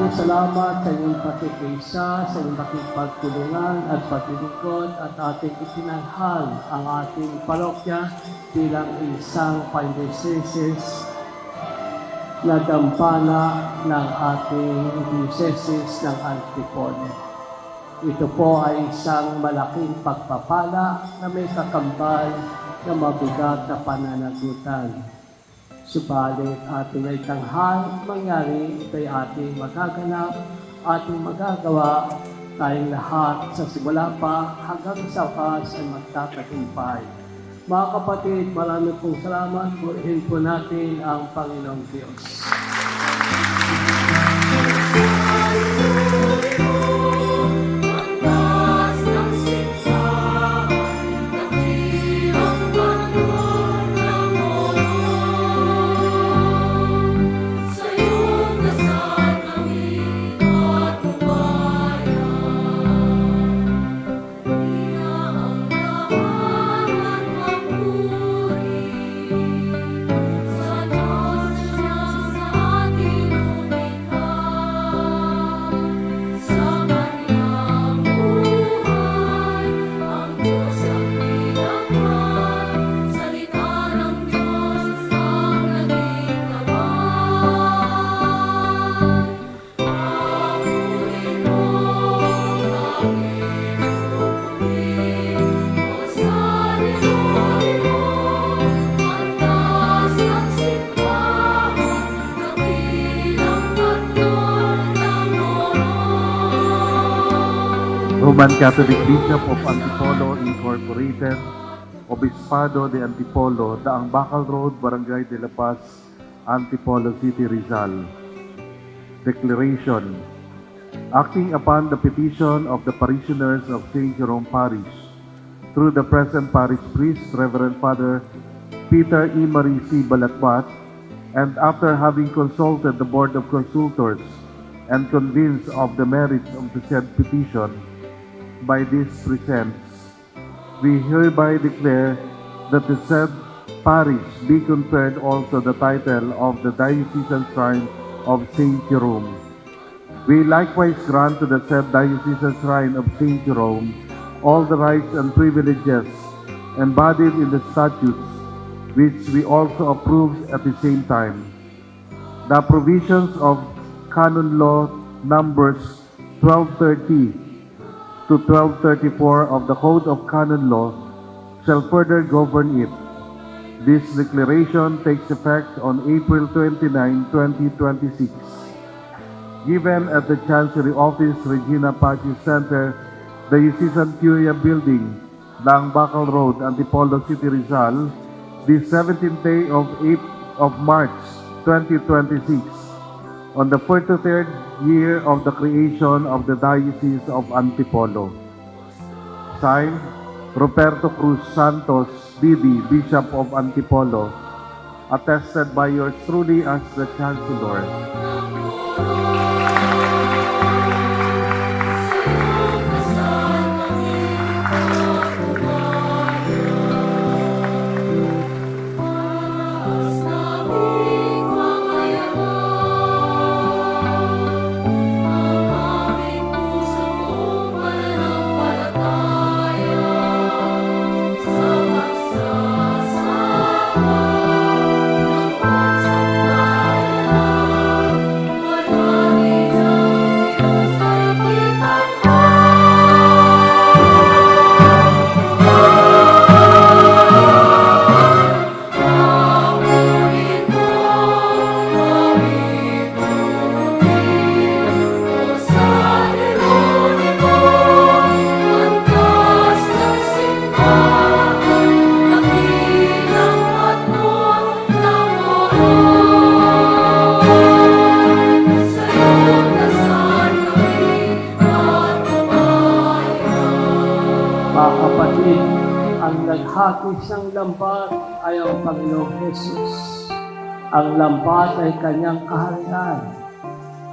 pong salamat sa inyong pakikisa, sa inyong pakipagtulungan at paglilingkod at ating itinanghal ang ating parokya bilang isang pang-diocese na gampana ng ating diocese ng Antipolo. Ito po ay isang malaking pagpapala na may kakambal na mabigat na pananagutan. Subalit ating ay tanghal, mangyari, ito'y ating magaganap, ating magagawa, tayong lahat sa simula pa hanggang sa wakas ay magtatagumpay. Mga kapatid, marami pong salamat. Purihin po natin ang Panginoong Diyos. Roman Catholic Bishop of Antipolo Incorporated, Obispado de Antipolo, Daang Bakal Road, Barangay de La Paz, Antipolo City, Rizal. Declaration. Acting upon the petition of the parishioners of St. Jerome Parish, through the present parish priest, Reverend Father Peter E. Marie C. Balatbat, and after having consulted the Board of Consultors and convinced of the merits of the said petition, by this presents, we hereby declare that the said parish be conferred also the title of the Diocesan Shrine of St. Jerome. We likewise grant to the said Diocesan Shrine of St. Jerome all the rights and privileges embodied in the statutes, which we also approve at the same time. The provisions of Canon Law numbers 1230 to 1234 of the Code of Canon Law shall further govern it. This declaration takes effect on April 29, 2026. Given at the Chancery Office, Regina Pacis Center, the Diocesan Curia Building, Daang Bakal Road, Antipolo City, Rizal, the 17th day of March 2026, on the 43rd year of the creation of the Diocese of Antipolo. Signed, Roberto Cruz Santos, D.D., Bishop of Antipolo, attested by yours truly as the Chancellor. Naghakis ng lambat ay ang Panginoong Jesus. Ang lambat ay kanyang kaharian.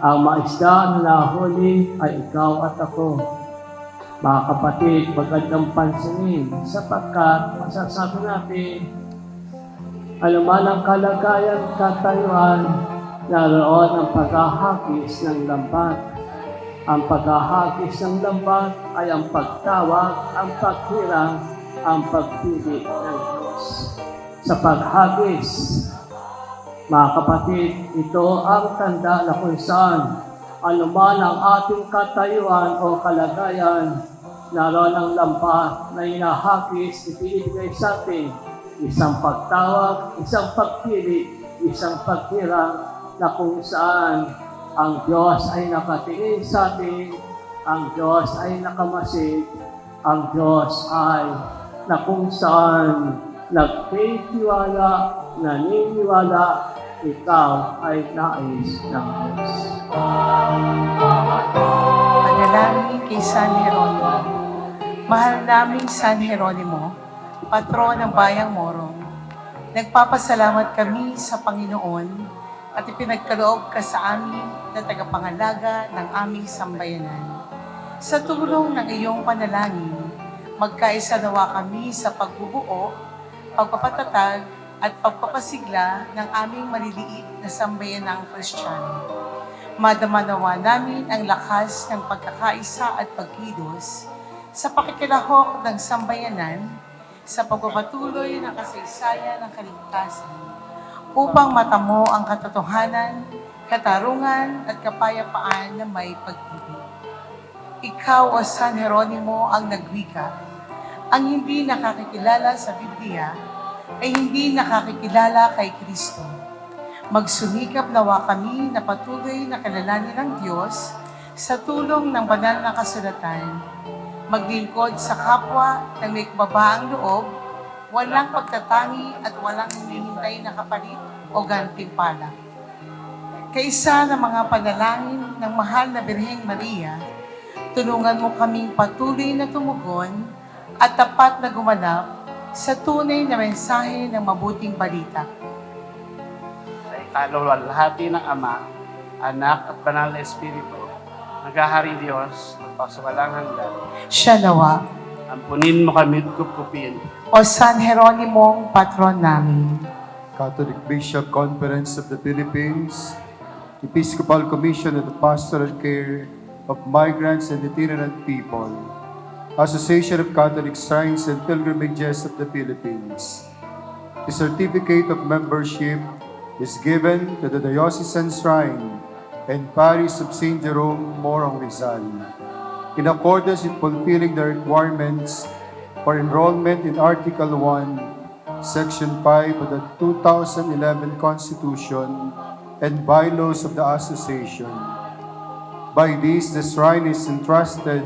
Ang maisda na nahuli ay ikaw at ako. Mga kapatid, magandang pansinin sapagkat masasabi natin, anuman ang kalagayan, katayuan, naroon ang paghahagis ng lambat. Ang paghahagis ng lambat ay ang pagtawag, ang paghirang, ang pagpili ng Diyos. Sa paghagis, mga kapatid, ito ang tanda na kung saan anuman ang ating katayuan o kalagayan, naroon ang lambat na inahagis, ibinibigay sa atin isang pagtawag, isang pagpili, isang paghirang na kung saan ang Diyos ay nakatingin sa atin, ang Diyos ay nakamasid, ang Diyos ay na kung saan nagtitiwala, naniniwala, ikaw ay nais ng Diyos. Panalangin kay San Jeronimo. Mahal naming San Jeronimo, patron ng Bayang Morong, nagpapasalamat kami sa Panginoon at ipinagkaloob ka sa amin na tagapangalaga ng aming sambayanan. Sa tulong ng iyong panalangin, magkaisa nawa kami sa pagbubuo, pagpapatatag at pagpapasigla ng aming maliliit na sambayanang Kristiyano. Madama nawa namin ang lakas ng pagkakaisa at pagkilos sa pakikilahok ng sambayanan sa pagpapatuloy ng kasaysayan ng kaligtasan upang matamo ang katotohanan, katarungan at kapayapaan na may pag-ibig. Ikaw, O San Jeronimo, ang nagwika. Ang hindi nakakikilala sa Biblia ay hindi nakakikilala kay Kristo. Magsumikap nawa kami na patuloy na kilalanin ng Diyos sa tulong ng banal na kasulatan. Maglingkod sa kapwa ng may kababaang loob, walang pagtatangi at walang hinihintay na kapalit o gantimpala. Kaisa ng mga panalangin ng mahal na Birheng Maria, tulungan mo kaming patuloy na tumugon at tapat na gumanap sa tunay na mensahe ng mabuting balita. Sa ikalawalhati ng Ama, Anak at Banal na Espiritu, naghahari Diyos, magpasuwalang hanggan. Siya nawa, Ampunin mo kami at kupkupin. O San Jeronimo, patron namin. Catholic Bishop Conference of the Philippines, Episcopal Commission on the Pastoral Care of Migrants and Itinerant People, Association of Catholic Shrines and Pilgrimages of the Philippines. The certificate of membership is given to the Diocesan Shrine and Parish of St. Jerome, Morong Rizal, in accordance with fulfilling the requirements for enrollment in Article 1, Section 5 of the 2011 Constitution and bylaws of the Association. By this, the Shrine is entrusted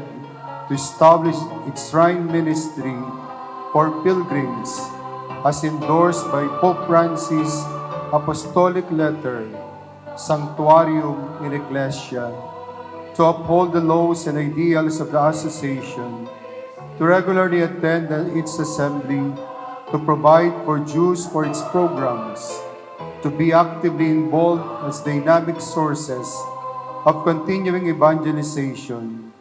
to establish its Shrine Ministry for pilgrims as endorsed by Pope Francis' Apostolic Letter, Sanctuarium in Ecclesia, to uphold the laws and ideals of the Association, to regularly attend its assembly, to provide for dues for its programs, to be actively involved as dynamic sources of continuing evangelization.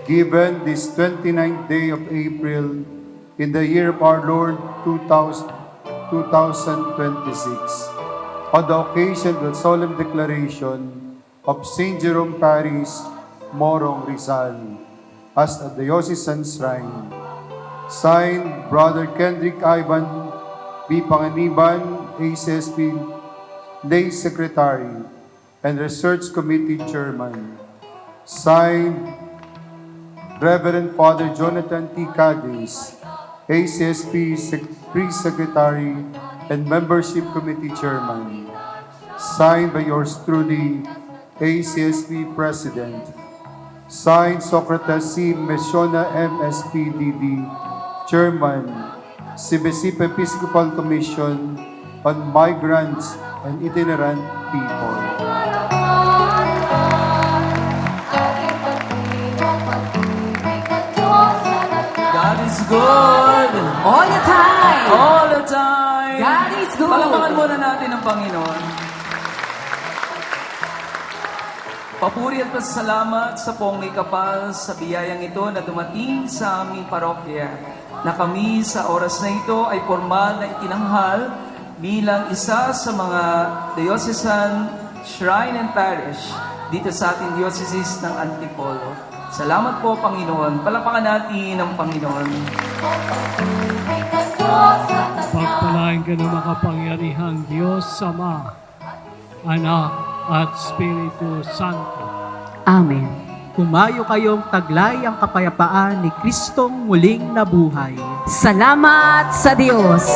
Given this 29th day of April in the year of our Lord 2026, on the occasion of the solemn declaration of St. Jerome Parish, Morong Rizal, as a diocesan shrine. Signed, Brother Kendrick Ivan B. Panganiban, ACSP Lay Secretary and Research Committee Chairman. Signed, Reverend Father Jonathan T. Cadiz, ACSP Pre-Secretary and Membership Committee Chairman. Signed by yours truly, ACSP President. Signed, Socrates C. Mesiona, MSPDD, Chairman, CBCP Episcopal Commission on Migrants and Itinerant People. God is good. All the time! All the time. God is good. Palakpakan muna natin ang Panginoon. Papuri at pasalamat sa poong kapal sa biyayang ito na dumating sa aming parokya, na kami sa oras na ito ay formal na itinanghal bilang isa sa mga diocesan Shrine and Parish dito sa ating Diocese ng Antipolo. Salamat po, Panginoon. Palapakan natin ang Panginoon. Pagpalain ka ng makapangyarihang Diyos, Ama, Anak, at Espiritu Santo. Amen. Kumayo kayong taglay ang kapayapaan ni Kristong muling nabuhay. Salamat sa Diyos.